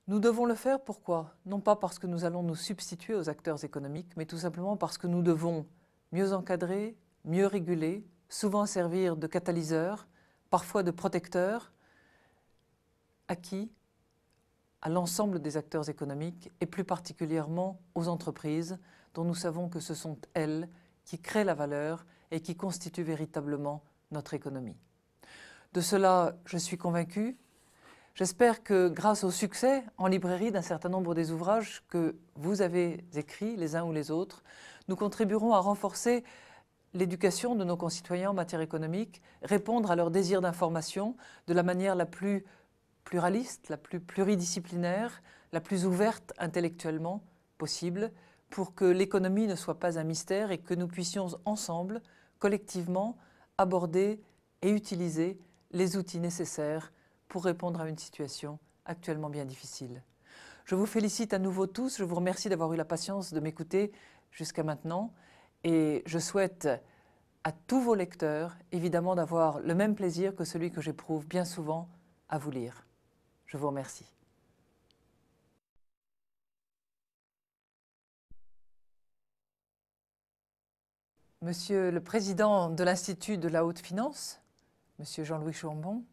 Nous devons le faire, pourquoi? Non pas parce que nous allons nous substituer aux acteurs économiques, mais tout simplement parce que nous devons mieux encadrer, mieux réguler, souvent servir de catalyseur, parfois de protecteur. À qui? À l'ensemble des acteurs économiques et plus particulièrement aux entreprises dont nous savons que ce sont elles qui créent la valeur et qui constituent véritablement notre économie. De cela, je suis convaincue. J'espère que grâce au succès en librairie d'un certain nombre des ouvrages que vous avez écrits les uns ou les autres, nous contribuerons à renforcer l'éducation de nos concitoyens en matière économique, répondre à leurs désirs d'information de la manière la plus pluraliste, la plus pluridisciplinaire, la plus ouverte intellectuellement possible, pour que l'économie ne soit pas un mystère et que nous puissions ensemble, collectivement, aborder et utiliser les outils nécessaires pour répondre à une situation actuellement bien difficile. Je vous félicite à nouveau tous, je vous remercie d'avoir eu la patience de m'écouter jusqu'à maintenant et je souhaite à tous vos lecteurs, évidemment, d'avoir le même plaisir que celui que j'éprouve bien souvent à vous lire. Je vous remercie. Monsieur le Président de l'Institut de la Haute Finance, Monsieur Jean-Louis Chouambon,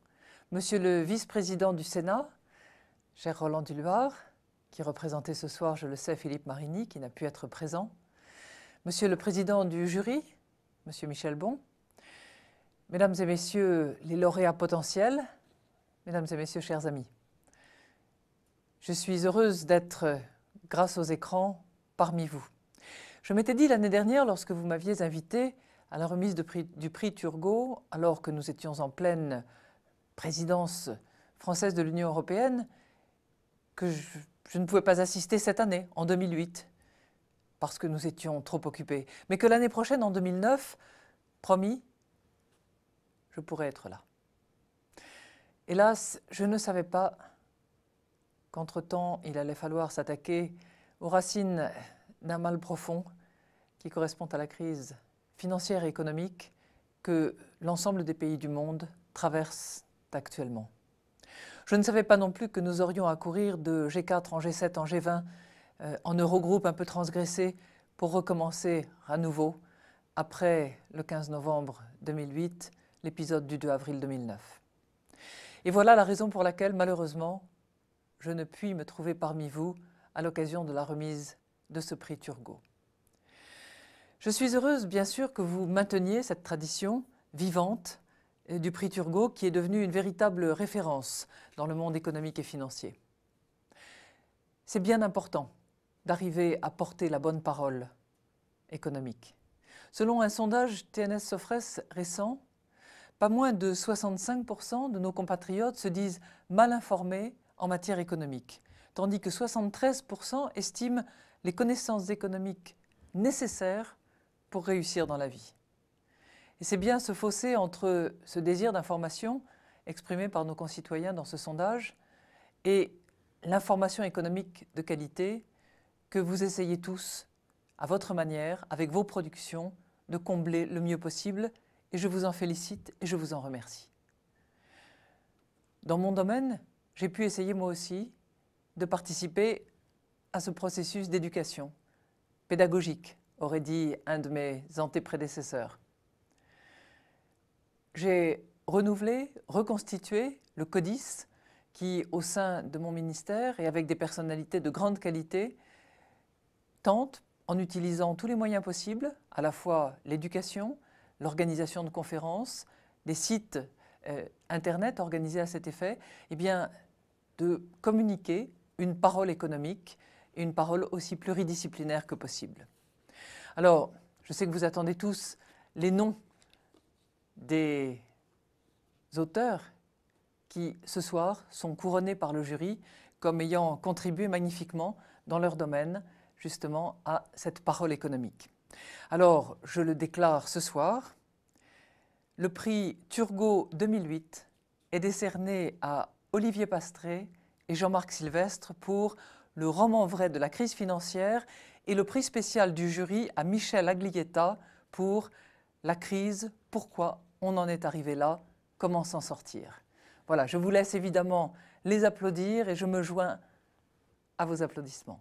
Monsieur le Vice-président du Sénat, cher Roland Duluard, qui représentait ce soir, je le sais, Philippe Marigny, qui n'a pu être présent, Monsieur le Président du jury, Monsieur Michel Bon, Mesdames et Messieurs les lauréats potentiels, Mesdames et Messieurs, chers amis, je suis heureuse d'être, grâce aux écrans, parmi vous. Je m'étais dit l'année dernière, lorsque vous m'aviez invité à la remise du prix Turgot, alors que nous étions en pleine présidence française de l'Union européenne, que je ne pouvais pas assister cette année, en 2008, parce que nous étions trop occupés, mais que l'année prochaine, en 2009, promis, je pourrais être là. Hélas, je ne savais pas qu'entre-temps, il allait falloir s'attaquer aux racines d'un mal profond qui correspond à la crise financière et économique que l'ensemble des pays du monde traversent actuellement. Je ne savais pas non plus que nous aurions à courir de G4 en G7 en G20 en Eurogroupe un peu transgressé pour recommencer à nouveau après le 15 novembre 2008, l'épisode du 2 avril 2009. Et voilà la raison pour laquelle, malheureusement, je ne puis me trouver parmi vous à l'occasion de la remise de ce prix Turgot. Je suis heureuse, bien sûr, que vous mainteniez cette tradition vivante du prix Turgot qui est devenue une véritable référence dans le monde économique et financier. C'est bien important d'arriver à porter la bonne parole économique. Selon un sondage TNS-Sofres récent, pas moins de 65% de nos compatriotes se disent mal informés en matière économique, tandis que 73% estiment les connaissances économiques nécessaires pour réussir dans la vie. Et c'est bien ce fossé entre ce désir d'information exprimé par nos concitoyens dans ce sondage et l'information économique de qualité que vous essayez tous, à votre manière, avec vos productions, de combler le mieux possible, et je vous en félicite et je vous en remercie. Dans mon domaine, j'ai pu essayer moi aussi de participer à ce processus d'éducation pédagogique, aurait dit un de mes antéprédécesseurs. J'ai renouvelé, reconstitué le CODIS qui, au sein de mon ministère et avec des personnalités de grande qualité, tente, en utilisant tous les moyens possibles, à la fois l'éducation, l'organisation de conférences, des sites Internet organisés à cet effet, eh bien, de communiquer une parole économique et une parole aussi pluridisciplinaire que possible. Alors, je sais que vous attendez tous les noms des auteurs qui, ce soir, sont couronnés par le jury comme ayant contribué magnifiquement dans leur domaine, justement, à cette parole économique. Alors, je le déclare ce soir, le prix Turgot 2008 est décerné à Olivier Pastré et Jean-Marc Sylvestre pour le roman vrai de la crise financière et le prix spécial du jury à Michel Aglietta pour la crise, pourquoi on en est arrivé là, comment s'en sortir. Voilà, je vous laisse évidemment les applaudir et je me joins à vos applaudissements.